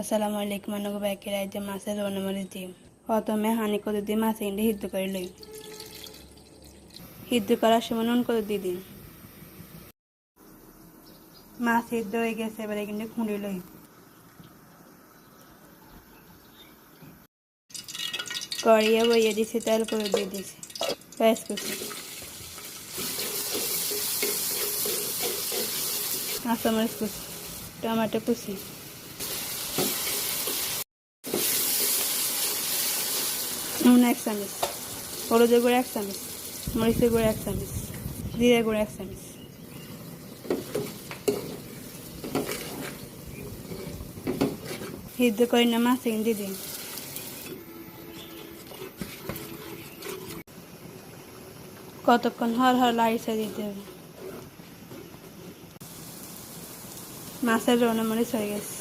আসসালামু আলাইকুম আনুগো বাইকের আইতে মাছের রোনা মরিচ দিই প্রথমে হানি করে দিয়ে মাছ এনে সিদ্ধ করে লই সিদ্ধ করার সময় নুন করে দিয়ে দিন মাছ সিদ্ধ হয়ে গেছে এবারে কিন্তু খুঁড়ে লই কড়িয়ে বইয়ে দিছি তেল করে দিয়ে দিছি পেঁয়াজ কুচি কাঁচামরিচ কুচি টমেটো কুচি নুন 1 চামচ হলুদের গুঁড়ো 1 চামচ মরিচের গুঁড়ো 1 চামচ জিরে গুঁড়ো 1 চামচ সিদ্ধ করে না মাছ দিয়ে দিন কতক্ষণ হর লাড়িয়ে দিতে হবে মাছের রোনা মরিচ হয়ে গেছে